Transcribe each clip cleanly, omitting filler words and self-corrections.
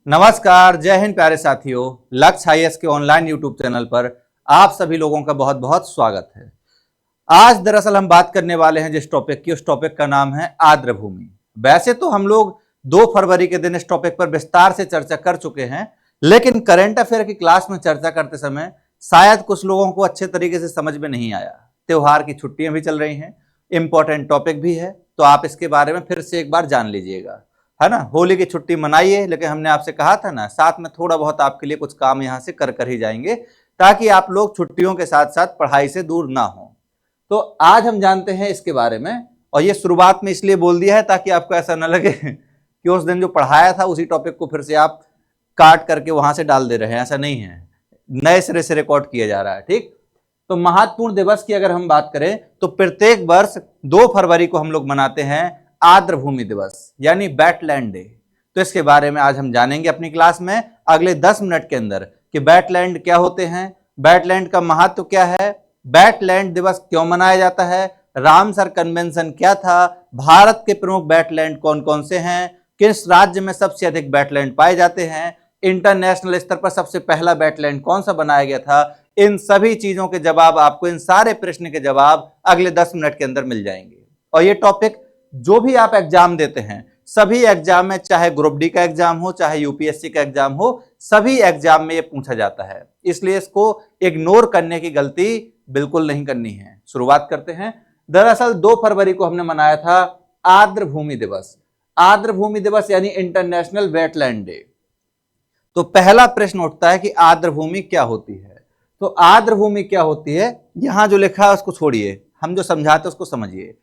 नमस्कार, जय हिंद प्यारे साथियों। लक्ष्य आईएएस के ऑनलाइन यूट्यूब चैनल पर आप सभी लोगों का बहुत बहुत स्वागत है। आज दरअसल हम बात करने वाले हैं जिस टॉपिक की, उस टॉपिक का नाम है आर्द्र भूमि। वैसे तो हम लोग 2 फरवरी के दिन इस टॉपिक पर विस्तार से चर्चा कर चुके हैं, लेकिन करंट अफेयर की क्लास में चर्चा करते समय शायद कुछ लोगों को अच्छे तरीके से समझ में नहीं आया। त्योहार की छुट्टियां भी चल रही हैं, इंपॉर्टेंट टॉपिक भी है, तो आप इसके बारे में फिर से एक बार जान लीजिएगा, है ना। होली की छुट्टी मनाइए, लेकिन हमने आपसे कहा था ना, साथ में थोड़ा बहुत आपके लिए कुछ काम यहां से कर ही जाएंगे, ताकि आप लोग छुट्टियों के साथ साथ पढ़ाई से दूर ना हो। तो आज हम जानते हैं इसके बारे में, और ये शुरुआत में इसलिए बोल दिया है ताकि आपको ऐसा ना लगे कि उस दिन जो पढ़ाया था उसी टॉपिक को फिर से आप काट करके वहां से डाल दे रहे हैं। ऐसा नहीं है, नए सिरे से रिकॉर्ड किया जा रहा है, ठीक। तो महत्वपूर्ण दिवस की अगर हम बात करें तो प्रत्येक वर्ष 2 फरवरी को हम लोग मनाते हैं आर्द्र भूमि दिवस, यानी वेटलैंड डे। तो इसके बारे में आज हम जानेंगे अपनी क्लास में अगले 10 मिनट के अंदर कि वेटलैंड क्या होते हैं, वेटलैंड का महत्व क्या है, वेटलैंड दिवस क्यों मनाया जाता है, रामसर कन्वेंशन क्या था, भारत के प्रमुख वेटलैंड कौन कौन से हैं, किस राज्य में सबसे अधिक वेटलैंड पाए जाते हैं, इंटरनेशनल स्तर पर सबसे पहला वेटलैंड कौन सा बनाया गया था। इन सभी चीजों के जवाब आपको, इन सारे प्रश्न के जवाब अगले 10 मिनट के अंदर मिल जाएंगे। और ये टॉपिक जो भी आप एग्जाम देते हैं, सभी एग्जाम में, चाहे ग्रुप डी का एग्जाम हो, चाहे यूपीएससी का एग्जाम हो, सभी एग्जाम में ये पूछा जाता है, इसलिए इसको इग्नोर करने की गलती बिल्कुल नहीं करनी है। शुरुआत करते हैं। दरअसल 2 फरवरी को हमने मनाया था आर्द्र भूमि दिवस। आर्द्र भूमि दिवस यानी इंटरनेशनल वेटलैंड डे। तो पहला प्रश्न उठता है कि आर्द्र भूमि क्या होती है। तो आर्द्र भूमि क्या होती है, यहां जो लिखा है उसको छोड़िए, हम जो समझाते उसको समझिए।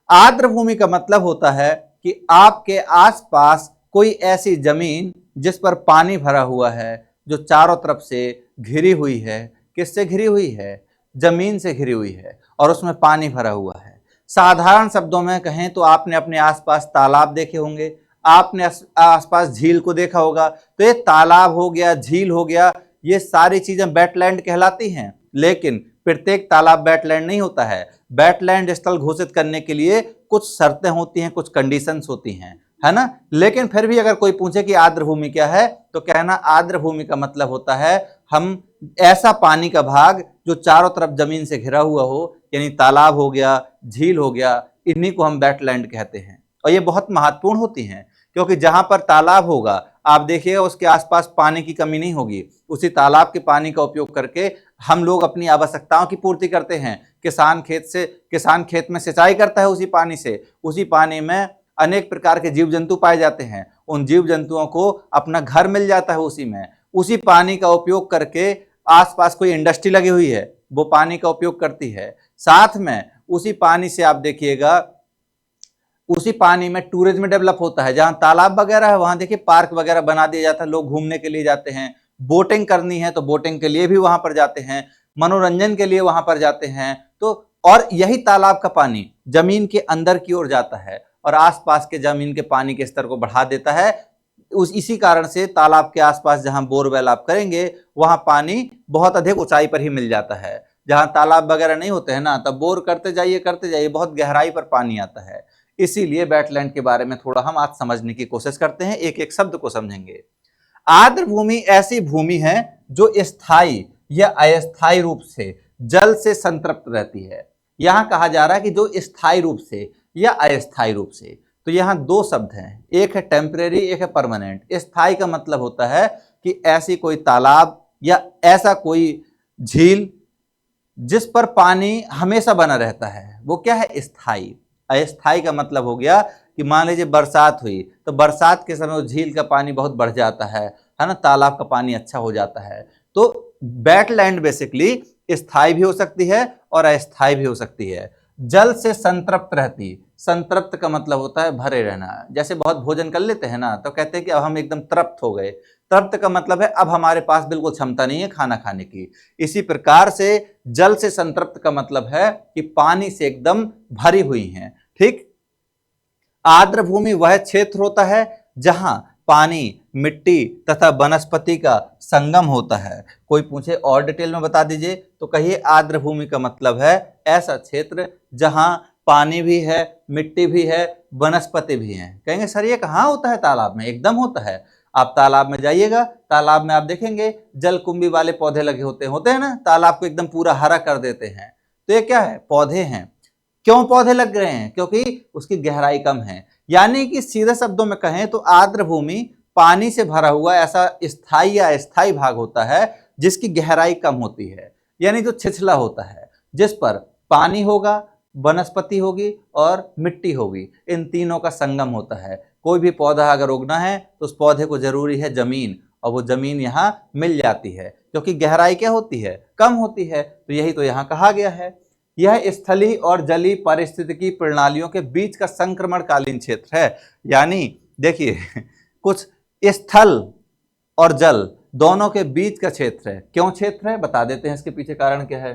आर्द्र भूमि का मतलब होता है कि आपके आसपास कोई ऐसी जमीन जिस पर पानी भरा हुआ है, जो चारों तरफ से घिरी हुई है। किससे घिरी हुई है? जमीन से घिरी हुई है, और उसमें पानी भरा हुआ है। साधारण शब्दों में कहें तो आपने अपने आसपास तालाब देखे होंगे, आपने आसपास झील को देखा होगा। तो ये तालाब हो गया, झील हो गया, ये सारी चीजें वेटलैंड कहलाती हैं। लेकिन प्रत्येक तालाब वेटलैंड नहीं होता है। वेटलैंड स्थल घोषित करने के लिए कुछ शर्तें होती हैं, कुछ कंडीशंस होती हैं, है ना। लेकिन फिर भी अगर कोई पूछे कि आर्द्र भूमि क्या है, तो कहना आर्द्र भूमि का मतलब होता है हम ऐसा पानी का भाग जो चारों तरफ जमीन से घिरा हुआ हो, यानी तालाब हो गया, झील हो गया, इन्हीं को हम वेटलैंड कहते हैं। और ये बहुत महत्वपूर्ण होती हैं, क्योंकि जहां पर तालाब होगा, आप देखिएगा उसके आसपास पानी की कमी नहीं होगी। उसी तालाब के पानी का उपयोग करके हम लोग अपनी आवश्यकताओं की पूर्ति करते हैं। किसान खेत में सिंचाई करता है उसी पानी से। उसी पानी में अनेक प्रकार के जीव जंतु पाए जाते हैं, उन जीव जंतुओं को अपना घर मिल जाता है उसी में। उसी पानी का उपयोग करके आसपास कोई इंडस्ट्री लगी हुई है, वो पानी का उपयोग करती है। साथ में उसी पानी से आप देखिएगा, उसी पानी में टूरिज्म डेवलप होता है। जहां तालाब वगैरह है वहां देखिए पार्क वगैरह बना दिया जाता है, लोग घूमने के लिए जाते हैं। बोटिंग करनी है तो बोटिंग के लिए भी वहां पर जाते हैं, मनोरंजन के लिए वहां पर जाते हैं। तो और यही तालाब का पानी जमीन के अंदर की ओर जाता है और आसपास के जमीन के पानी के स्तर को बढ़ा देता है। इसी कारण से तालाब के आसपास जहां बोरवेल आप करेंगे, वहां पानी बहुत अधिक ऊंचाई पर ही मिल जाता है। जहां तालाब वगैरह नहीं होते हैं ना, तब बोर करते जाइए, बहुत गहराई पर पानी आता है। इसीलिए वेटलैंड के बारे में थोड़ा हम आज समझने की कोशिश करते हैं, एक एक शब्द को समझेंगे। आर्द्र भूमि ऐसी भूमि है जो स्थायी या अस्थायी रूप से जल से संतृप्त रहती है। यहां कहा जा रहा है कि जो स्थायी रूप से या अस्थायी रूप से, तो यहां 2 शब्द हैं, एक है टेम्परेरी, एक है परमानेंट। स्थायी का मतलब होता है कि ऐसी कोई तालाब या ऐसा कोई झील जिस पर पानी हमेशा बना रहता है, वो क्या है? स्थायी। अस्थायी का मतलब हो गया कि मान लीजिए बरसात हुई, तो बरसात के समय उस झील का पानी बहुत बढ़ जाता है ना, तालाब का पानी अच्छा हो जाता है। तो वेटलैंड बेसिकली स्थायी भी हो सकती है और अस्थायी भी हो सकती है। जल से संतृप्त रहती, संतृप्त का मतलब होता है भरे रहना। जैसे बहुत भोजन कर लेते हैं ना, तो कहते हैं कि अब हम एकदम तृप्त हो गए। तृप्त का मतलब है अब हमारे पास बिल्कुल क्षमता नहीं है खाना खाने की। इसी प्रकार से जल से संतृप्त का मतलब है कि पानी से एकदम भरी हुई हैं, ठीक। आर्द्र भूमि वह क्षेत्र होता है जहां पानी, मिट्टी तथा वनस्पति का संगम होता है। कोई पूछे और डिटेल में बता दीजिए, तो कहिए आर्द्र भूमि का मतलब है ऐसा क्षेत्र जहां पानी भी है, मिट्टी भी है, वनस्पति भी है। कहेंगे सर ये कहाँ होता है? तालाब में। एकदम होता है। आप तालाब में जाइएगा, तालाब में आप देखेंगे जलकुंभी वाले पौधे लगे होते हैं ना, तालाब को एकदम पूरा हरा कर देते हैं। तो ये क्या है? पौधे हैं। क्यों पौधे लग रहे हैं? क्योंकि उसकी गहराई कम है। यानी कि सीधे शब्दों में कहें तो आर्द्र भूमि पानी से भरा हुआ ऐसा स्थायी या अस्थायी भाग होता है जिसकी गहराई कम होती है, यानी जो छिछला होता है, जिस पर पानी होगा, वनस्पति होगी और मिट्टी होगी, इन तीनों का संगम होता है। कोई भी पौधा अगर उगना है तो उस पौधे को जरूरी है जमीन, और वो जमीन यहाँ मिल जाती है क्योंकि गहराई क्या होती है? कम होती है। तो यही तो यहाँ कहा गया है। यह स्थलीय और जलीय पारिस्थितिकी प्रणालियों के बीच का संक्रमणकालीन क्षेत्र है। यानी देखिए कुछ स्थल और जल दोनों के बीच का क्षेत्र है। क्यों क्षेत्र है? बता देते हैं इसके पीछे कारण क्या है।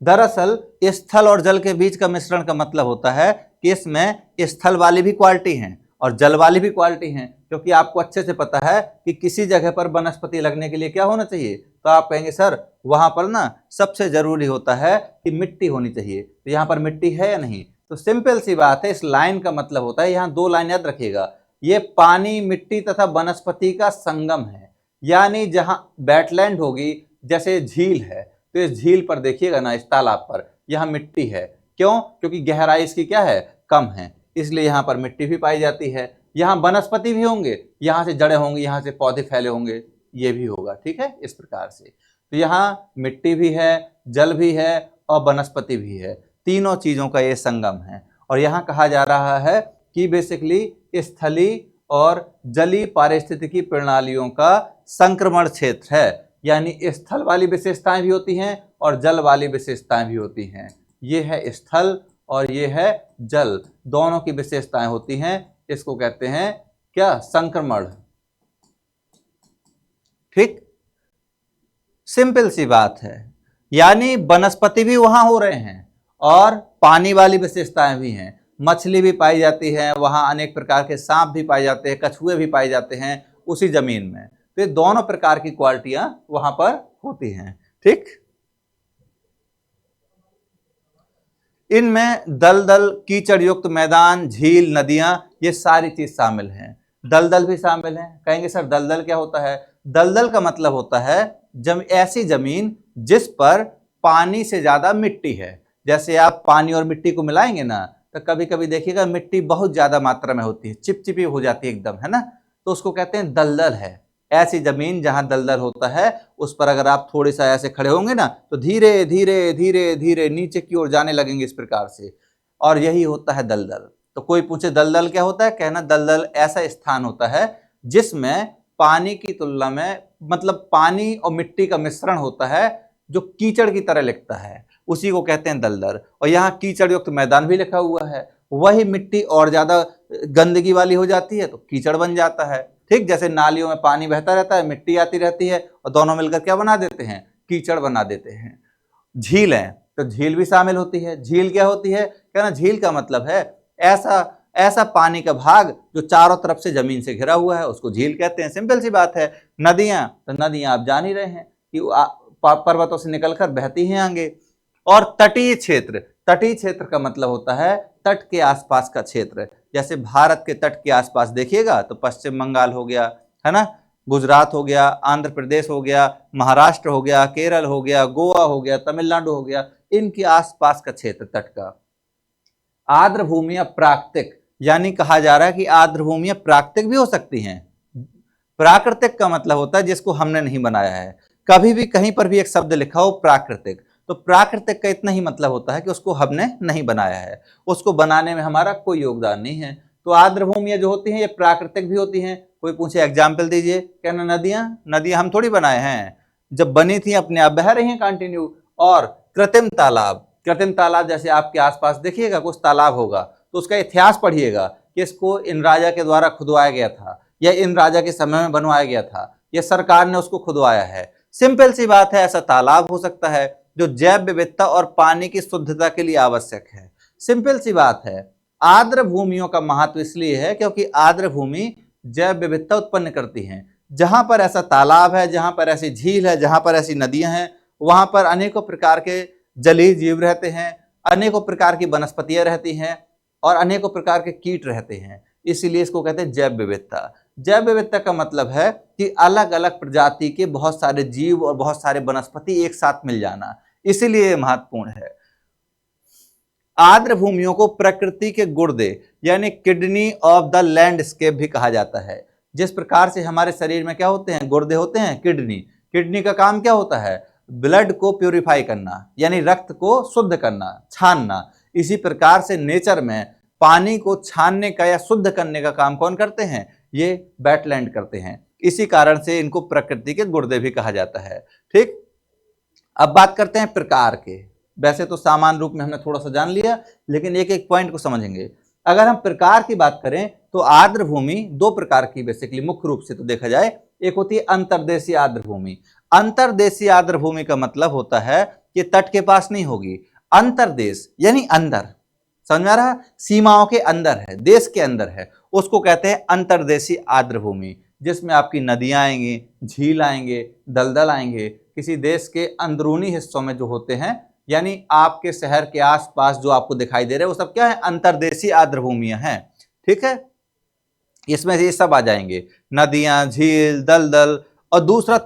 दरअसल स्थल और जल के बीच का मिश्रण का मतलब होता है कि इसमें स्थल वाली भी क्वालिटी है और जल वाली भी क्वालिटी है, क्योंकि आपको अच्छे से पता है कि किसी जगह पर वनस्पति लगने के लिए क्या होना चाहिए। तो आप कहेंगे सर वहां पर ना सबसे जरूरी होता है कि मिट्टी होनी चाहिए। तो यहाँ पर मिट्टी है या नहीं? तो सिंपल सी बात है, इस लाइन का मतलब होता है, यहाँ दो लाइन याद रखिएगा, ये पानी, मिट्टी तथा वनस्पति का संगम है। यानी जहां वेटलैंड होगी, जैसे झील है, तो इस झील पर देखिएगा ना, इस तालाब पर यहाँ मिट्टी है। क्यों? क्योंकि गहराई इसकी क्या है? कम है, इसलिए यहाँ पर मिट्टी भी पाई जाती है। यहाँ वनस्पति भी होंगे, यहाँ से जड़ें होंगी, यहाँ से पौधे फैले होंगे, ये भी होगा। ठीक है, इस प्रकार से। तो यहाँ मिट्टी भी है, जल भी है और वनस्पति भी है, तीनों चीजों का ये संगम है। और यहाँ कहा जा रहा है कि बेसिकली स्थलीय और जलीय पारिस्थितिकी प्रणालियों का संक्रमण क्षेत्र है। यानी स्थल वाली विशेषताएं भी होती हैं और जल वाली विशेषताएं भी होती हैं। ये है स्थल और ये है जल, दोनों की विशेषताएं होती हैं। इसको कहते हैं क्या? संक्रमण। ठीक, सिंपल सी बात है। यानी वनस्पति भी वहां हो रहे हैं और पानी वाली विशेषताएं भी हैं, मछली भी पाई जाती है वहां, अनेक प्रकार के सांप भी पाए जाते हैं, कछुए भी पाए जाते हैं उसी जमीन में। तो ये दोनों प्रकार की क्वालिटियां वहां पर होती हैं। ठीक, इनमें दलदल, कीचड़ युक्त मैदान, झील, नदियां, ये सारी चीज शामिल हैं। दलदल भी शामिल है। कहेंगे सर दलदल क्या होता है? दलदल का मतलब होता है ऐसी जमीन जिस पर पानी से ज्यादा मिट्टी है। जैसे आप पानी और मिट्टी को मिलाएंगे ना, तो कभी कभी देखिएगा मिट्टी बहुत ज्यादा मात्रा में होती है, चिपचिपी हो जाती है एकदम, है ना, तो उसको कहते हैं दलदल है। ऐसी जमीन जहां दलदल होता है, उस पर अगर आप थोड़ी सा ऐसे खड़े होंगे ना, तो धीरे धीरे धीरे धीरे नीचे की ओर जाने लगेंगे इस प्रकार से, और यही होता है दलदल। तो कोई पूछे दलदल क्या होता है, कहना दलदल ऐसा स्थान होता है जिसमें पानी की तुलना में, मतलब पानी और मिट्टी का मिश्रण होता है जो कीचड़ की तरह लिखता है, उसी को कहते हैं दलदल। और यहाँ कीचड़ युक्त मैदान भी लिखा हुआ है। वही मिट्टी और ज्यादा गंदगी वाली हो जाती है तो कीचड़ बन जाता है। ठीक, जैसे नालियों में पानी बहता रहता है, मिट्टी आती रहती है और दोनों मिलकर क्या बना देते हैं? कीचड़ बना देते हैं। झील है तो झील भी शामिल होती है। झील क्या होती है? कहना झील का मतलब है ऐसा ऐसा पानी का भाग जो चारों तरफ से जमीन से घिरा हुआ है, उसको झील कहते हैं। सिंपल सी बात है। नदियां, तो नदियां आप जान ही रहे हैं कि पर्वतों से निकलकर बहती हैं आगे। और तटीय क्षेत्र, तटीय क्षेत्र का मतलब होता है तट के आसपास का क्षेत्र। जैसे भारत के तट के आसपास देखिएगा तो पश्चिम बंगाल हो गया, है ना, गुजरात हो गया, आंध्र प्रदेश हो गया, महाराष्ट्र हो गया, केरल हो गया, गोवा हो गया, तमिलनाडु हो गया, इनके आसपास का क्षेत्र तट का। आर्द्र भूमियां प्राकृतिक, यानी कहा जा रहा है कि आर्द्र भूमियां प्राकृतिक भी हो सकती हैं। प्राकृतिक का मतलब होता है जिसको हमने नहीं बनाया है। कभी भी कहीं पर भी एक शब्द लिखा हो प्राकृतिक, तो प्राकृतिक का इतना ही मतलब होता है कि उसको हमने नहीं बनाया है, उसको बनाने में हमारा कोई योगदान नहीं है। तो आर्द्र भूमियां जो होती हैं ये प्राकृतिक भी होती हैं। कोई पूछे एग्जाम्पल दीजिए, कहना नदियां, नदियां हम थोड़ी बनाए हैं, जब बनी थी अपने आप बह रही हैं कंटिन्यू। और कृत्रिम तालाब, कृत्रिम तालाब जैसे आपके आसपास देखिएगा कुछ तालाब होगा तो उसका इतिहास पढ़िएगा कि इसको इन राजा के द्वारा खुदवाया गया था, या इन राजा के समय में बनवाया गया था, या सरकार ने उसको खुदवाया है। सिंपल सी बात है, ऐसा तालाब हो सकता है जो जैव विविधता और पानी की शुद्धता के लिए आवश्यक है। सिंपल सी बात है। आर्द्र भूमियों का महत्व इसलिए है क्योंकि आर्द्र भूमि जैव विविधता उत्पन्न करती हैं। जहां पर ऐसा तालाब है, जहां पर ऐसी झील है, जहां पर ऐसी नदियां हैं, वहां पर अनेकों प्रकार के जलीय जीव रहते हैं, अनेकों प्रकार की वनस्पतियां रहती हैं, और अनेकों प्रकार के कीट रहते हैं, इसीलिए इसको कहते हैं जैव विविधता। जैव विविधता का मतलब है कि अलग अलग प्रजाति के बहुत सारे जीव और बहुत सारे वनस्पति एक साथ मिल जाना, इसीलिए महत्वपूर्ण है। आर्द्र भूमियों को प्रकृति के गुर्दे यानी किडनी ऑफ द लैंडस्केप भी कहा जाता है। जिस प्रकार से हमारे शरीर में क्या होते हैं, गुर्दे होते हैं, किडनी का काम क्या होता है, ब्लड को प्यूरिफाई करना यानी रक्त को शुद्ध करना, छानना। इसी प्रकार से नेचर में पानी को छानने का या शुद्ध करने का काम कौन करते हैं, ये वेटलैंड करते हैं। इसी कारण से इनको प्रकृति के गुर्दे भी कहा जाता है। ठीक, अब बात करते हैं प्रकार के। वैसे तो सामान्य रूप में हमने थोड़ा सा जान लिया, लेकिन एक एक पॉइंट को समझेंगे। अगर हम प्रकार की बात करें तो आर्द्र भूमि दो प्रकार की बेसिकली मुख्य रूप से तो देखा जाए, एक होती है अंतर्देशीय आर्द्र भूमि। अंतर्देशीय आर्द्र भूमि का मतलब होता है कि तट के पास नहीं होगी, अंतर्देश यानी अंदर, समझ में आ रहा, सीमाओं के अंदर है, देश के अंदर है, उसको कहते हैं अंतर्देशीय आर्द्र भूमि, जिसमें आपकी नदियां आएंगी, झील आएंगे, दलदल आएंगे, किसी देश के अंदरूनी हिस्सों में जो होते हैं, यानी आपके शहर के आसपास जो आपको दिखाई दे रहे हैं वो सब क्या है, अंतर्देशीय आर्द्र भूमियां हैं। ठीक है, इसमें ये सब आ जाएंगे, नदियां, झील, दलदल। और दूसरा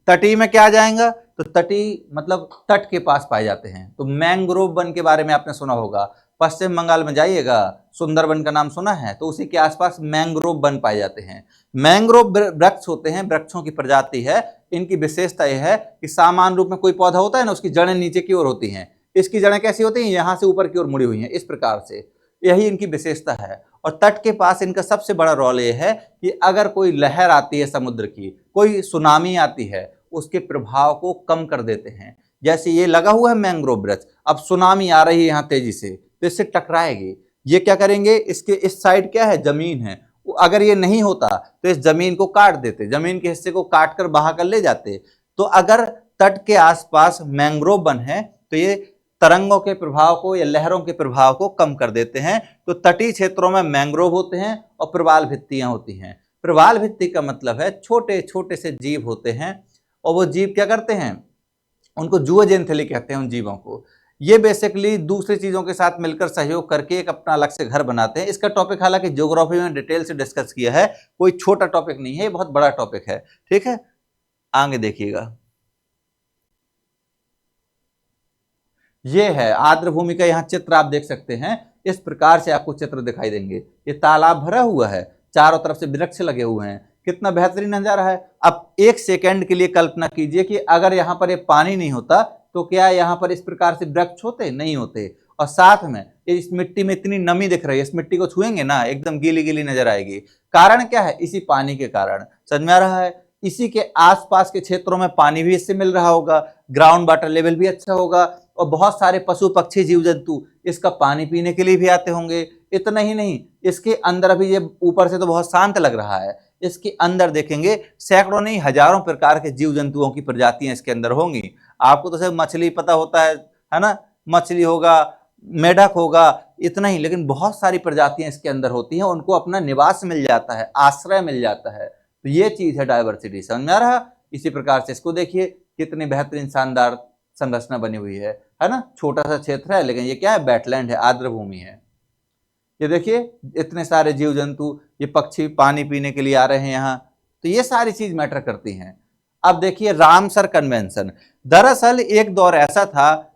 तटी में क्या आ जाएगा, तो तटी मतलब तट के पास पाए जाते हैं। तो मैंग्रोव वन के बारे में आपने सुना होगा, पश्चिम बंगाल में जाइएगा, सुंदरबन का नाम सुना है, तो उसी के आसपास मैंग्रोव वन पाए जाते हैं। मैंग्रोव वृक्ष होते हैं, वृक्षों की प्रजाति है। इनकी विशेषता यह है कि सामान्य रूप में कोई पौधा होता है ना, उसकी जड़ें नीचे की ओर होती हैं, इसकी जड़ें कैसी होती हैं, यहाँ से ऊपर की ओर मुड़ी हुई हैं, इस प्रकार से, यही इनकी विशेषता है। और तट के पास इनका सबसे बड़ा रोल यह है कि अगर कोई लहर आती है समुद्र की, कोई सुनामी आती है, उसके प्रभाव को कम कर देते हैं। जैसे ये लगा हुआ है मैंग्रोव वृक्ष, अब सुनामी आ रही है यहाँ तेजी से, तो इससे टकराएगी, ये क्या करेंगे, इसके इस साइड क्या है, जमीन है, अगर ये नहीं होता तो इस जमीन को काट देते, जमीन के हिस्से को काट कर बहा कर ले जाते। तो अगर तट के आसपास मैंग्रोव वन है तो ये तरंगों के प्रभाव को या लहरों के प्रभाव को कम कर देते हैं। तो तटीय क्षेत्रों में मैंग्रोव होते हैं और प्रवाल भित्तियां होती हैं। प्रवाल भित्ति का मतलब है छोटे छोटे से जीव होते हैं, और वो जीव क्या करते हैं, उनको जूओजेंथेली कहते हैं उन जीवों को। ये बेसिकली दूसरी चीजों के साथ मिलकर सहयोग करके एक अपना अलग से घर बनाते हैं। इसका टॉपिक हालांकि ज्योग्राफी में डिटेल से डिस्कस किया है, कोई छोटा टॉपिक नहीं है, ये बहुत बड़ा टॉपिक है। ठीक है, आगे देखिएगा, ये है आर्द्र भूमि का, यहाँ चित्र आप देख सकते हैं, इस प्रकार से आपको चित्र दिखाई देंगे। ये तालाब भरा हुआ है, चारों तरफ से वृक्ष लगे हुए हैं, कितना बेहतरीन नजारा है। अब एक सेकंड के लिए कल्पना कीजिए कि अगर यहाँ पर ये पानी नहीं होता तो क्या यहाँ पर इस प्रकार से वृक्ष होते, नहीं होते। और साथ में इस मिट्टी में इतनी नमी दिख रही है, इस मिट्टी को छुएंगे ना एकदम गीली गीली नजर आएगी। कारण क्या है, इसी पानी के कारण, समझ में आ रहा है। इसी के आसपास के क्षेत्रों में पानी भी इससे मिल रहा होगा, ग्राउंड वाटर लेवल भी अच्छा होगा, और बहुत सारे पशु पक्षी जीव जंतु इसका पानी पीने के लिए भी आते होंगे। इतना ही नहीं, इसके अंदर अभी ये ऊपर से तो बहुत शांत लग रहा है, इसके अंदर देखेंगे सैकड़ों नहीं हजारों प्रकार के जीव जंतुओं की प्रजातियां इसके अंदर होंगी। आपको तो सिर्फ मछली पता होता है ना, मछली होगा, मेढक होगा, इतना ही, लेकिन बहुत सारी प्रजातियां इसके अंदर होती हैं, उनको अपना निवास मिल जाता है, आश्रय मिल जाता है। तो ये चीज है डायवर्सिटी, समझ में आ रहा। इसी प्रकार से इसको देखिए, कितनी बेहतरीन शानदार संरचना बनी हुई है ना। छोटा सा क्षेत्र है, लेकिन ये क्या है, वेटलैंड है, आर्द्र भूमि है। ये देखिए इतने सारे जीव जंतु, ये पक्षी पानी पीने के लिए आ रहे हैं यहाँ, तो ये सारी चीज मैटर करती हैं। अब देखिए रामसर कन्वेंशन, दरअसल एक दौर ऐसा था,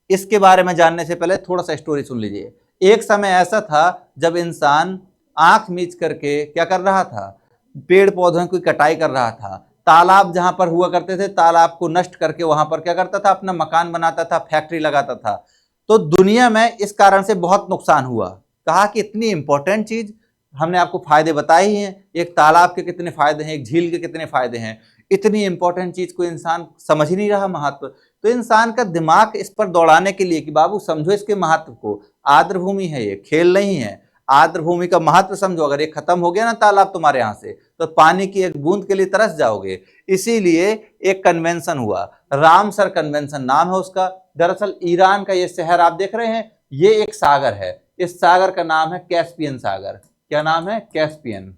इसके बारे में जानने से पहले थोड़ा सा स्टोरी सुन लीजिए। एक समय ऐसा था जब इंसान आंख मीच करके क्या कर रहा था, पेड़ पौधों की कटाई कर रहा था। तालाब जहां पर हुआ करते थे, तालाब को नष्ट करके वहां पर क्या करता था, अपना मकान बनाता था, फैक्ट्री लगाता था। तो दुनिया में इस कारण से बहुत नुकसान हुआ। कहा कि इतनी इंपॉर्टेंट चीज, हमने आपको फायदे बताए ही हैं, एक तालाब के कितने फायदे हैं, एक झील के कितने फायदे हैं, इतनी इंपॉर्टेंट चीज को इंसान समझ ही नहीं रहा महत्व। तो इंसान का दिमाग इस पर दौड़ाने के लिए कि बाबू समझो इसके महत्व को, आर्द्र भूमि है, ये खेल नहीं है, आर्द्र भूमि का महत्व समझो। अगर ये खत्म हो गया ना तालाब तुम्हारे यहाँ से, तो पानी की एक बूंद के लिए तरस जाओगे। इसीलिए एक कन्वेंशन हुआ, रामसर कन्वेंशन नाम है उसका। दरअसल ईरान का ये शहर आप देख रहे हैं, ये एक सागर है, इस सागर का नाम है कैस्पियन सागर। क्या नाम है, कैस्पियन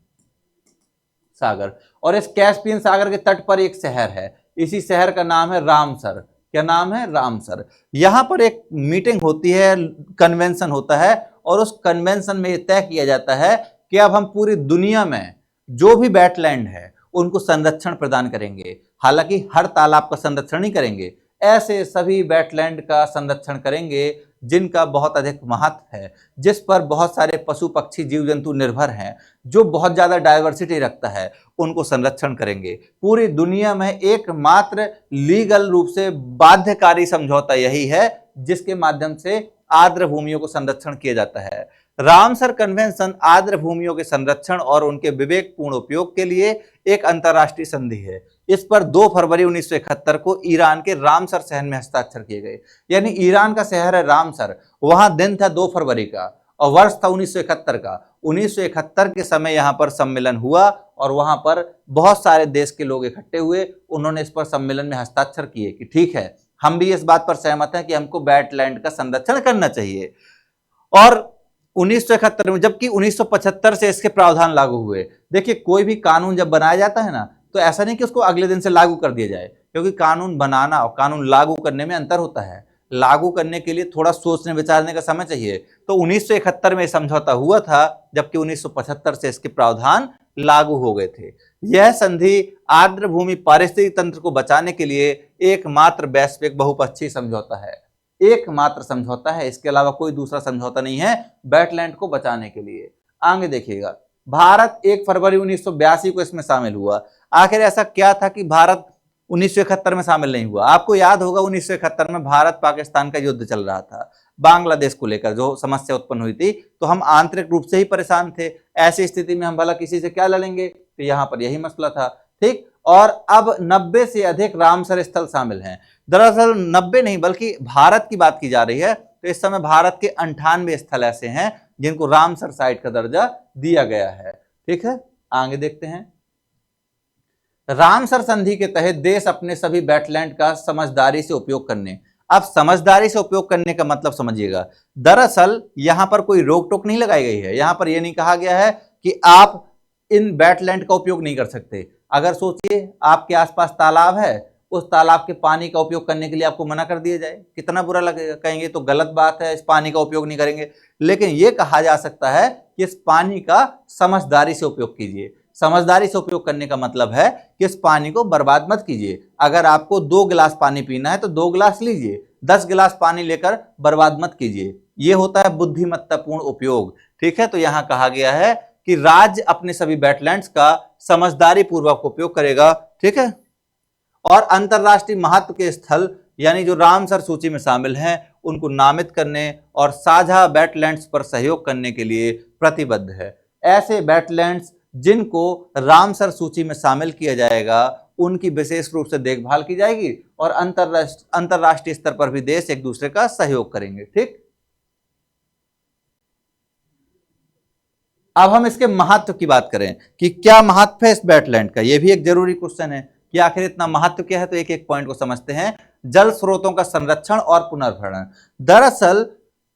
सागर। और इस कैस्पियन सागर के तट पर एक शहर है, इसी शहर का नाम है रामसर। क्या नाम है, रामसर। यहां पर एक मीटिंग होती है, कन्वेंशन होता है, और उस कन्वेंशन में यह तय किया जाता है कि अब हम पूरी दुनिया में जो भी वेटलैंड है उनको संरक्षण प्रदान करेंगे। हालांकि हर तालाब का संरक्षण नहीं करेंगे, ऐसे सभी वेटलैंड का संरक्षण करेंगे जिनका बहुत अधिक महत्व है, जिस पर बहुत सारे पशु पक्षी जीव जंतु निर्भर हैं, जो बहुत ज्यादा डाइवर्सिटी रखता है, उनको संरक्षण करेंगे। पूरी दुनिया में एकमात्र लीगल रूप से बाध्यकारी समझौता यही है जिसके माध्यम से आर्द्र भूमियों को संरक्षण किया जाता है। रामसर कन्वेंशन आर्द्र भूमियों के संरक्षण और उनके विवेकपूर्ण उपयोग के लिए एक अंतर्राष्ट्रीय संधि है। इस पर 2 फरवरी 1971 को ईरान के रामसर शहर में हस्ताक्षर किए गए। यानी ईरान का शहर है रामसर, वहां दिन था 2 फरवरी का और वर्ष था 1971 का। 1971 के समय यहां पर सम्मेलन हुआ और वहां पर बहुत सारे देश के लोग इकट्ठे हुए। उन्होंने इस पर सम्मेलन में हस्ताक्षर किए कि ठीक है, हम भी इस बात पर सहमत हैं कि हमको वेटलैंड का संरक्षण करना चाहिए। और 1971 में, जबकि 1975 से इसके प्रावधान लागू हुए। देखिए, कोई भी कानून जब बनाया जाता है ना, तो ऐसा नहीं कि उसको अगले दिन से लागू कर दिया जाए, क्योंकि कानून बनाना और कानून लागू करने में अंतर होता है। लागू करने के लिए थोड़ा सोचने विचारने का समय चाहिए। तो 1971 में समझौता हुआ था, जबकि 1975 से इसके प्रावधान लागू हो गए थे। यह संधि आर्द्र भूमि पारिस्थितिक तंत्र को बचाने के लिए एकमात्र वैश्विक बहुपक्षीय समझौता है, एकमात्र समझौता है। इसके अलावा कोई दूसरा समझौता नहीं है वेटलैंड को बचाने के लिए। आगे देखिएगा, भारत 1 फरवरी 1982 को इसमें शामिल हुआ। आखिर ऐसा क्या था कि भारत 1971 में शामिल नहीं हुआ? आपको याद होगा 1971 में भारत पाकिस्तान का युद्ध चल रहा था, बांग्लादेश को लेकर जो समस्या उत्पन्न हुई थी, तो हम आंतरिक रूप से ही परेशान थे। ऐसी स्थिति में हम भला किसी से क्या लड़ेंगे? तो यहां पर यही मसला था, ठीक। और अब 90 से अधिक रामसर स्थल शामिल हैं। दरअसल 90 नहीं बल्कि भारत की बात की जा रही है। तो इस समय भारत के 98 स्थल ऐसे हैं जिनको रामसर साइट का दर्जा दिया गया है, ठीक है। आगे देखते हैं। रामसर संधि के तहत देश अपने सभी वेटलैंड का समझदारी से उपयोग करने। अब समझदारी से उपयोग करने का मतलब समझिएगा। दरअसल यहां पर कोई रोक टोक नहीं लगाई गई है। यहां पर यह नहीं कहा गया है कि आप इन वेटलैंड का उपयोग नहीं कर सकते। अगर सोचिए, आपके आसपास तालाब है, उस तालाब के पानी का उपयोग करने के लिए आपको मना कर दिया जाए, कितना बुरा लगेगा। कहेंगे तो गलत बात है, इस पानी का उपयोग नहीं करेंगे। लेकिन यह कहा जा सकता है कि इस पानी का समझदारी से उपयोग कीजिए। समझदारी से उपयोग करने का मतलब है कि इस पानी को बर्बाद मत कीजिए। अगर आपको 2 गिलास पानी पीना है तो 2 गिलास लीजिए, 10 गिलास पानी लेकर बर्बाद मत कीजिए। यह होता है बुद्धिमत्तापूर्ण उपयोग, ठीक है। तो यहां कहा गया है कि राज्य अपने सभी वेटलैंड्स का समझदारी पूर्वक उपयोग करेगा, ठीक है। और अंतरराष्ट्रीय महत्व के स्थल यानी जो रामसर सूची में शामिल हैं उनको नामित करने और साझा वेटलैंड्स पर सहयोग करने के लिए प्रतिबद्ध है। ऐसे वेटलैंड्स जिनको रामसर सूची में शामिल किया जाएगा उनकी विशेष रूप से देखभाल की जाएगी और अंतरराष्ट्रीय स्तर पर भी देश एक दूसरे का सहयोग करेंगे, ठीक। अब हम इसके महत्व की बात करें कि क्या महत्व है इस वेटलैंड का। यह भी एक जरूरी क्वेश्चन है कि आखिर इतना महत्व क्या है। तो एक एक पॉइंट को समझते हैं। जल स्रोतों का संरक्षण और पुनर्भरण। दरअसल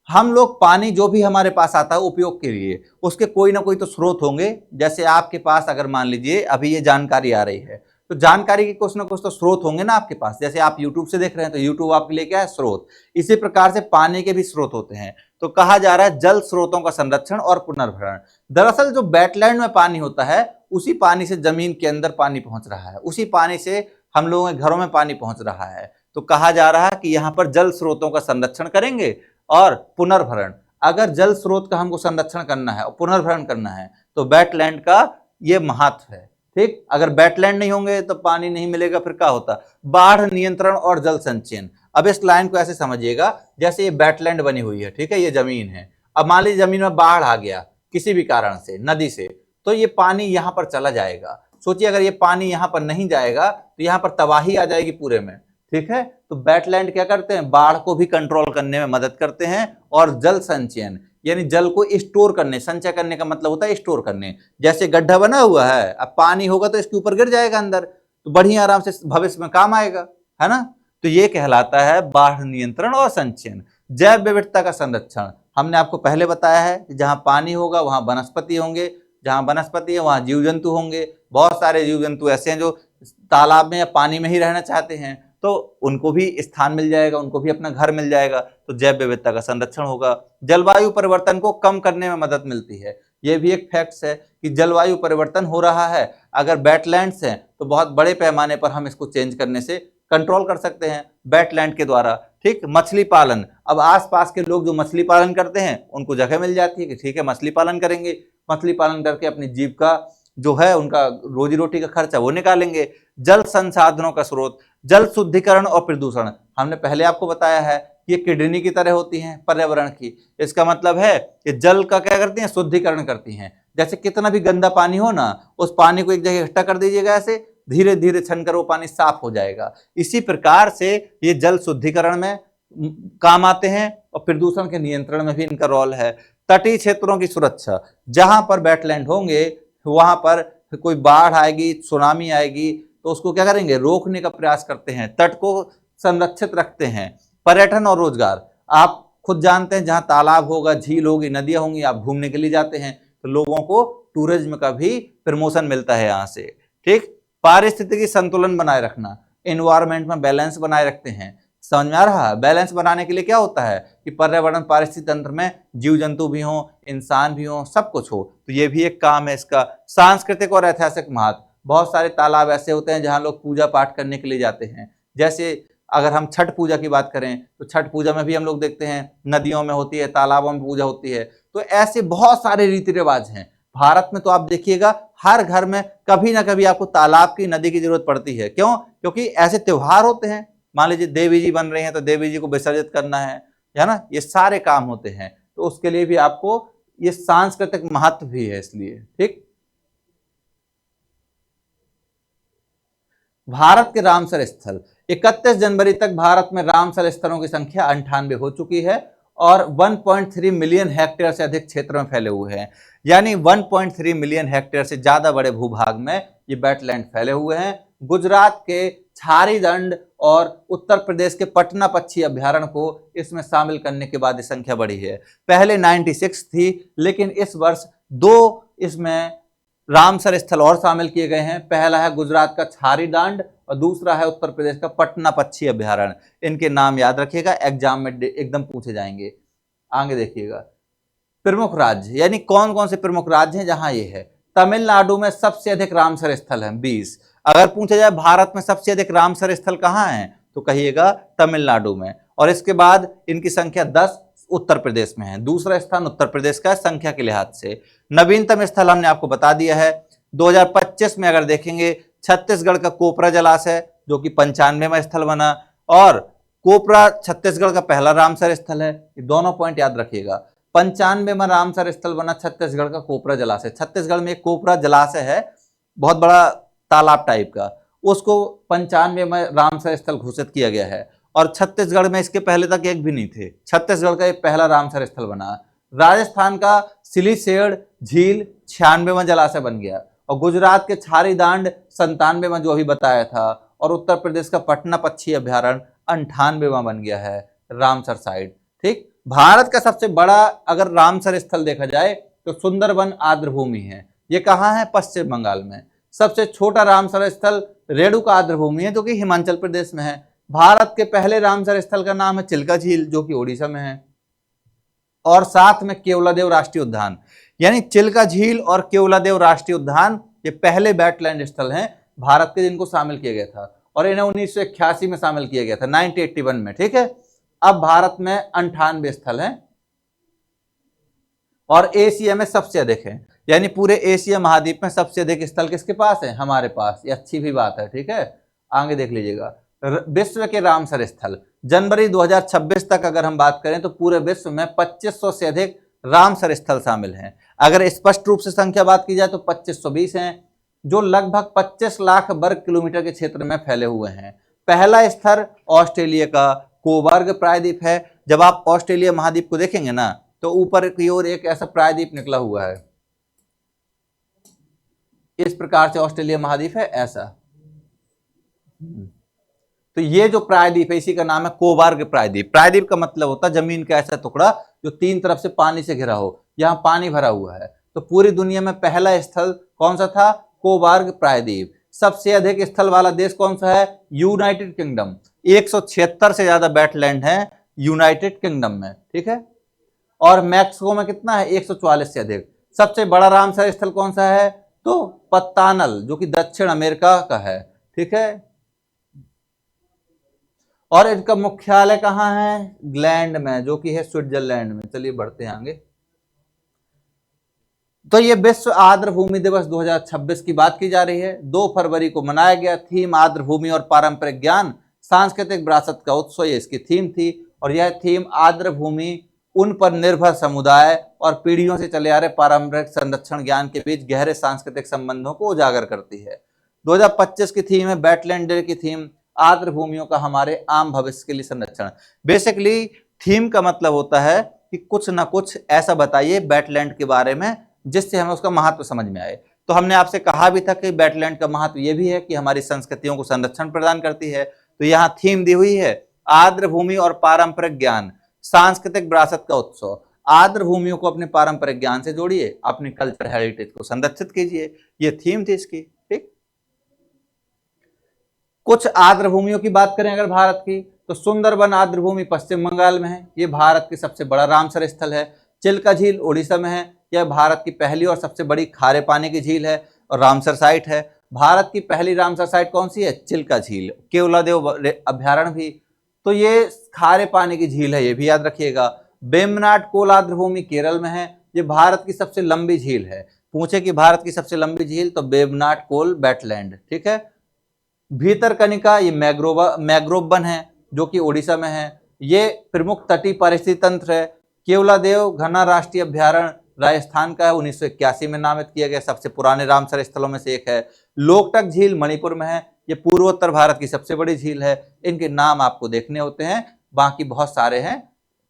हम लोग पानी जो भी हमारे पास आता है उपयोग के लिए, उसके कोई ना कोई तो स्रोत होंगे। जैसे आपके पास अगर मान लीजिए अभी ये जानकारी आ रही है, तो जानकारी के कुछ ना कुछ तो स्रोत होंगे ना आपके पास। जैसे आप YouTube से देख रहे हैं तो YouTube आपके लिए क्या है? स्रोत। इसी प्रकार से पानी के भी स्रोत होते हैं। तो कहा जा रहा है जल स्रोतों का संरक्षण और पुनर्भरण। दरअसल जो वेटलैंड में पानी होता है उसी पानी से जमीन के अंदर पानी पहुंच रहा है, उसी पानी से हम लोगों के घरों में पानी पहुंच रहा है। तो कहा जा रहा है कि यहां पर जल स्रोतों का संरक्षण करेंगे और पुनर्भरण। अगर जल स्रोत का हमको संरक्षण करना है और पुनर्भरण करना है तो वेटलैंड का यह महत्व है, ठीक। अगर वेटलैंड नहीं होंगे तो पानी नहीं मिलेगा, फिर क्या होता? बाढ़ नियंत्रण और जल संचयन। अब इस लाइन को ऐसे समझिएगा, जैसे ये वेटलैंड बनी हुई है, ठीक है, ये जमीन है। अब मान लीजिए जमीन में बाढ़ आ गया किसी भी कारण से, नदी से, तो ये पानी यहां पर चला जाएगा। सोचिए अगर ये पानी यहां पर नहीं जाएगा तो यहां पर तबाही आ जाएगी पूरे में, ठीक है। तो वेटलैंड क्या करते हैं? बाढ़ को भी कंट्रोल करने में मदद करते हैं। और जल संचयन यानी जल को स्टोर करने, संचय करने का मतलब होता है स्टोर करने। जैसे गड्ढा बना हुआ है, अब पानी होगा तो इसके ऊपर गिर जाएगा अंदर, तो बढ़िया आराम से भविष्य में काम आएगा, है ना। तो ये कहलाता है बाढ़ नियंत्रण और संचयन। जैव विविधता का संरक्षण हमने आपको पहले बताया है कि जहां पानी होगा वहां वनस्पति होंगे, जहां वनस्पति है वहां जीव जंतु होंगे। बहुत सारे जीव जंतु ऐसे हैं जो तालाब में या पानी में ही रहना चाहते हैं, तो उनको भी स्थान मिल जाएगा, उनको भी अपना घर मिल जाएगा, तो जैव विविधता का संरक्षण होगा। जलवायु परिवर्तन को कम करने में मदद मिलती है। यह भी एक फैक्ट्स है कि जलवायु परिवर्तन हो रहा है, अगर वेटलैंड्स हैं तो बहुत बड़े पैमाने पर हम इसको चेंज करने से कंट्रोल कर सकते हैं वेटलैंड के द्वारा। ठीक, मछली पालन, अब आसपास के लोग जो मछली पालन करते हैं उनको जगह मिल जाती है कि ठीक है मछली पालन करेंगे, मछली पालन करके अपनी जीविका जो है उनका रोजी रोटी का खर्चा वो निकालेंगे। जल संसाधनों का स्रोत, जल शुद्धिकरण और प्रदूषण, हमने पहले आपको बताया है कि ये किडनी की तरह होती हैं पर्यावरण की। इसका मतलब है कि जल का क्या करती हैं, शुद्धिकरण करती हैं। जैसे कितना भी गंदा पानी हो ना, उस पानी को एक जगह इकट्ठा कर दीजिएगा, ऐसे धीरे धीरे छनकर वो पानी साफ हो जाएगा। इसी प्रकार से ये जल शुद्धिकरण में काम आते हैं और प्रदूषण के नियंत्रण में भी इनका रोल है। तटीय क्षेत्रों की सुरक्षा, जहां पर वेटलैंड होंगे वहां पर कोई बाढ़ आएगी, सुनामी आएगी, तो उसको क्या करेंगे, रोकने का प्रयास करते हैं, तट को संरक्षित रखते हैं। पर्यटन और रोजगार, आप खुद जानते हैं जहां तालाब होगा, झील होगी, नदियां होंगी, आप घूमने के लिए जाते हैं तो लोगों को टूरिज्म का भी प्रमोशन मिलता है यहां से। ठीक, पारिस्थितिकी संतुलन बनाए रखना, एनवायरमेंट में बैलेंस बनाए रखते हैं। समझ में आ रहा है? बैलेंस बनाने के लिए क्या होता है कि पर्यावरण पारिस्थितिक तंत्र में जीव जंतु भी हों, इंसान भी हों, सब कुछ हो, तो ये भी एक काम है इसका। सांस्कृतिक और ऐतिहासिक महत्व, बहुत सारे तालाब ऐसे होते हैं जहां लोग पूजा पाठ करने के लिए जाते हैं। जैसे अगर हम छठ पूजा की बात करें तो छठ पूजा में भी हम लोग देखते हैं नदियों में होती है, तालाबों में पूजा होती है। तो ऐसे बहुत सारे रीति रिवाज हैं भारत में। तो आप देखिएगा हर घर में कभी ना कभी आपको तालाब की, नदी की जरूरत पड़ती है। क्यों? क्योंकि ऐसे त्योहार होते हैं, मान लीजिए देवी जी बन रहे हैं तो देवी जी को विसर्जित करना है ना, ये सारे काम होते हैं, तो उसके लिए भी आपको ये सांस्कृतिक महत्व भी है इसलिए। ठीक, भारत के रामसर स्थल, 31 जनवरी तक भारत में रामसर स्थलों की संख्या 98 हो चुकी है और 1.3 मिलियन हेक्टेयर से अधिक क्षेत्र में फैले हुए हैं। यानी 1.3 मिलियन हेक्टेयर से ज्यादा बड़े भूभाग में ये वेटलैंड फैले हुए हैं। गुजरात के छारीदंड और उत्तर प्रदेश के पटना पक्षी अभ्यारण्य को इसमें शामिल करने के बाद ये संख्या बढ़ी है। पहले 96 थी, लेकिन इस वर्ष 2 इसमें रामसर स्थल और शामिल किए गए हैं। पहला है गुजरात का छारीदांड और दूसरा है उत्तर प्रदेश का पटना पक्षी अभ्यारण्य। इनके नाम याद रखिएगा, एग्जाम में एकदम पूछे जाएंगे। आगे देखिएगा, प्रमुख राज्य, यानी कौन कौन से प्रमुख राज्य हैं जहां ये है। तमिलनाडु में सबसे अधिक रामसर स्थल हैं 20। अगर पूछा जाए भारत में सबसे अधिक रामसर स्थल कहां हैं तो कहिएगा तमिलनाडु में। और इसके बाद इनकी संख्या 10 उत्तर प्रदेश में है। दूसरा स्थान उत्तर प्रदेश का संख्या के लिहाज से। नवीनतम स्थल हमने आपको बता दिया है। 2025 में अगर देखेंगे छत्तीसगढ़ का कोपरा जलाशय जो कि 95वां स्थल बना, और कोपरा छत्तीसगढ़ का पहला रामसर स्थल है। ये दोनों पॉइंट याद रखिएगा। 95वां रामसर स्थल बना छत्तीसगढ़ का कोपरा जलाशय। छत्तीसगढ़ में एक कोपरा जलाशय है, बहुत बड़ा तालाब टाइप का, उसको 95वां रामसर स्थल घोषित किया गया है। और छत्तीसगढ़ में इसके पहले तक एक भी नहीं थे। छत्तीसगढ़ का एक पहला रामसर स्थल बना। राजस्थान का सिलीसेड़ झील 96वां जलाशय बन गया, और गुजरात के छारीदांड 97वां जो अभी बताया था, और उत्तर प्रदेश का पटना पक्षी अभ्यारण्य 98वां बन गया है रामसर साइट। ठीक, भारत का सबसे बड़ा अगर रामसर स्थल देखा जाए तो सुंदरबन आर्द्रभूमि है। ये कहाँ है? पश्चिम बंगाल में। सबसे छोटा रामसर स्थल रेणुका आर्द्रभूमि है जो कि हिमाचल प्रदेश में है। भारत के पहले रामसर स्थल का नाम है चिल्का झील जो कि ओडिशा में है। और साथ में केवलादेव राष्ट्रीय उद्यान, यानी चिल्का झील और केवलादेव राष्ट्रीय उद्यान ये पहले वेटलैंड स्थल हैं भारत के जिनको शामिल किया गया था, और इन्हें 1981 में शामिल किया गया था, 1981 में। ठीक है, अब भारत में 98 स्थल हैं और एशिया में सबसे अधिक है। यानी पूरे एशिया महाद्वीप में सबसे अधिक स्थल किसके पास है? हमारे पास। ये अच्छी भी बात है। ठीक है, आगे देख लीजिएगा। विश्व के रामसर स्थल, जनवरी 2026 तक अगर हम बात करें तो पूरे विश्व में 2500 से अधिक रामसर स्थल शामिल हैं। अगर स्पष्ट रूप से संख्या बात की जाए तो 2520 हैं, जो लगभग 25 लाख वर्ग किलोमीटर के क्षेत्र में फैले हुए हैं। पहला स्थल ऑस्ट्रेलिया का कोबर्ग प्रायद्वीप है। जब आप ऑस्ट्रेलिया महाद्वीप को देखेंगे ना तो ऊपर की ओर एक ऐसा प्रायद्वीप निकला हुआ है, इस प्रकार से ऑस्ट्रेलिया महाद्वीप है ऐसा। तो ये जो प्रायद्वीप है इसी का नाम है कोबर्ग प्रायद्वीप। प्रायद्वीप का मतलब होता है जमीन का ऐसा टुकड़ा जो 3 तरफ से पानी से घिरा हो, यहाँ पानी भरा हुआ है। तो पूरी दुनिया में पहला स्थल कौन सा था? कोबर्ग प्रायद्वीप। सबसे अधिक स्थल वाला देश कौन सा है? United kingdom. 176 से ज्यादा वेटलैंड है यूनाइटेड किंगडम में, ठीक है। और मैक्सिको में कितना है, 144 से अधिक। सबसे बड़ा रामसर स्थल कौन सा है, तो पत्तानल, जो कि दक्षिण अमेरिका का है, ठीक है। और इनका मुख्यालय कहां है, ग्लैंड में, जो कि है स्विट्जरलैंड में। चलिए बढ़ते हैं आगे। तो ये विश्व आर्द्र भूमि दिवस 2026 की बात की जा रही है। 2 फरवरी को मनाया गया। थीम आर्द्र भूमि और पारंपरिक ज्ञान, सांस्कृतिक विरासत का उत्सव, ये इसकी थीम थी। और यह थीम आर्द्र भूमि, उन पर निर्भर समुदाय और पीढ़ियों से चले आ रहे पारंपरिक संरक्षण ज्ञान के बीच गहरे सांस्कृतिक संबंधों को उजागर करती है। 2025 की थीम है वेटलैंड डे की थीम, आर्द्र भूमियों का हमारे आम भविष्य के लिए संरक्षण। बेसिकली थीम का मतलब होता है कि कुछ ना कुछ ऐसा बताइए वेटलैंड के बारे में जिससे हमें उसका महत्व समझ में आए। तो हमने आपसे कहा भी था कि वेटलैंड का महत्व यह भी है कि हमारी संस्कृतियों को संरक्षण प्रदान करती है। तो यहाँ थीम दी हुई है आर्द्र भूमि और पारंपरिक ज्ञान, सांस्कृतिक विरासत का उत्सव। आर्द्र भूमियों को अपने पारंपरिक ज्ञान से जोड़िए, अपने कल्चर हेरिटेज को संरक्षित कीजिए। ये थीम थी इसकी, ठीक। कुछ आर्द्र भूमियों की बात करें अगर भारत की, तो सुंदरबन आर्द्र भूमि पश्चिम बंगाल में है। ये भारत की सबसे बड़ा रामसर स्थल है। चिल्का झील उड़ीसा में है। यह भारत की पहली और सबसे बड़ी खारे पानी की झील है और रामसर साइट है। भारत की पहली रामसर साइट कौन सी है, चिल्का झील। केवलादेव अभ्यारण्य भी, तो ये खारे पानी की झील है, ये भी याद रखिएगा। वेम्बनाड कोल आर्द्र भूमि केरल में है। ये भारत की सबसे लंबी झील है। पूछे कि भारत की सबसे लंबी झील, तो वेम्बनाड कोल वेटलैंड, ठीक है। भीतरकनिका, ये मैग्रोव वन है जो कि उड़ीसा में है। ये प्रमुख तटीय पारिस्थितिक तंत्र है। केवलादेव घना राष्ट्रीय अभ्यारण्य राजस्थान का है, 1981 में नामित किया गया, सबसे पुराने रामसर स्थलों में से एक है। लोकटक झील मणिपुर में है। ये पूर्वोत्तर भारत की सबसे बड़ी झील है। इनके नाम आपको देखने होते हैं, बाकी बहुत सारे हैं,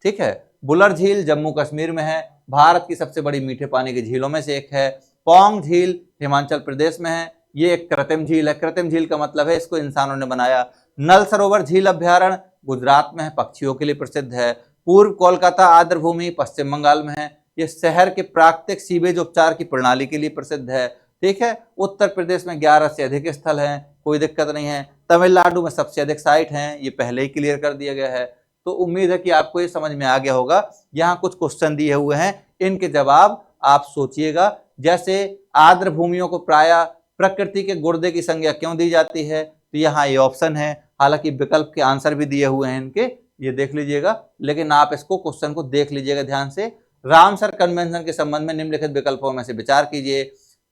ठीक है। बुलर झील जम्मू कश्मीर में है, भारत की सबसे बड़ी मीठे पानी की झीलों में से एक है। पौंग झील हिमाचल प्रदेश में है। ये एक कृत्रिम झील है। कृत्रिम झील का मतलब है इसको इंसानों ने बनाया। नल सरोवर झील अभ्यारण्य गुजरात में है, पक्षियों के लिए प्रसिद्ध है। पूर्व कोलकाता आर्द्र भूमि पश्चिम बंगाल में है। ये शहर के प्राकृतिक सीवेज उपचार की प्रणाली के लिए प्रसिद्ध है, ठीक है। उत्तर प्रदेश में 11 से अधिक स्थल हैं, कोई दिक्कत नहीं है। तमिलनाडु में सबसे अधिक साइट हैं, ये पहले ही क्लियर कर दिया गया है। तो उम्मीद है कि आपको ये समझ में आ गया होगा। यहाँ कुछ क्वेश्चन दिए हुए हैं, इनके जवाब आप सोचिएगा। जैसे आर्द्र भूमियों को प्रायः प्रकृति के गुर्दे की संज्ञा क्यों दी जाती है, तो यहाँ ये ऑप्शन है। हालांकि विकल्प के आंसर भी दिए हुए हैं इनके, ये देख लीजिएगा, लेकिन आप इसको क्वेश्चन को देख लीजिएगा ध्यान से। रामसर कन्वेंशन के संबंध में निम्नलिखित विकल्पों में से विचार कीजिए।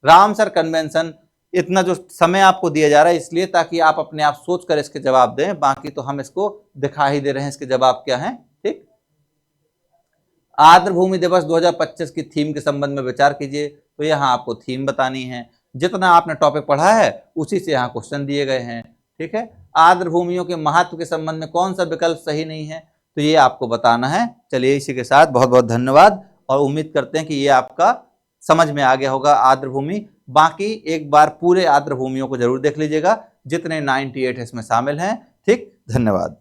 रामसर कन्वेंशन, इतना जो समय आपको दिया जा रहा है इसलिए ताकि आप अपने आप सोचकर इसके जवाब दें, बाकी तो हम इसको दिखा ही दे रहे हैं इसके जवाब क्या हैं, ठीक। आर्द्र भूमि दिवस 2025 की थीम के संबंध में विचार कीजिए। तो यहाँ आपको थीम बतानी है। जितना आपने टॉपिक पढ़ा है उसी से यहाँ क्वेश्चन दिए गए हैं, ठीक है। आर्द्र भूमियों के महत्व के संबंध में कौन सा विकल्प सही नहीं है, तो ये आपको बताना है। चलिए इसी के साथ बहुत बहुत धन्यवाद और उम्मीद करते हैं कि ये आपका समझ में आ गया होगा आर्द्र भूमि। बाकी एक बार पूरे आर्द्र भूमियों को जरूर देख लीजिएगा, जितने 98 इसमें शामिल हैं, ठीक। धन्यवाद।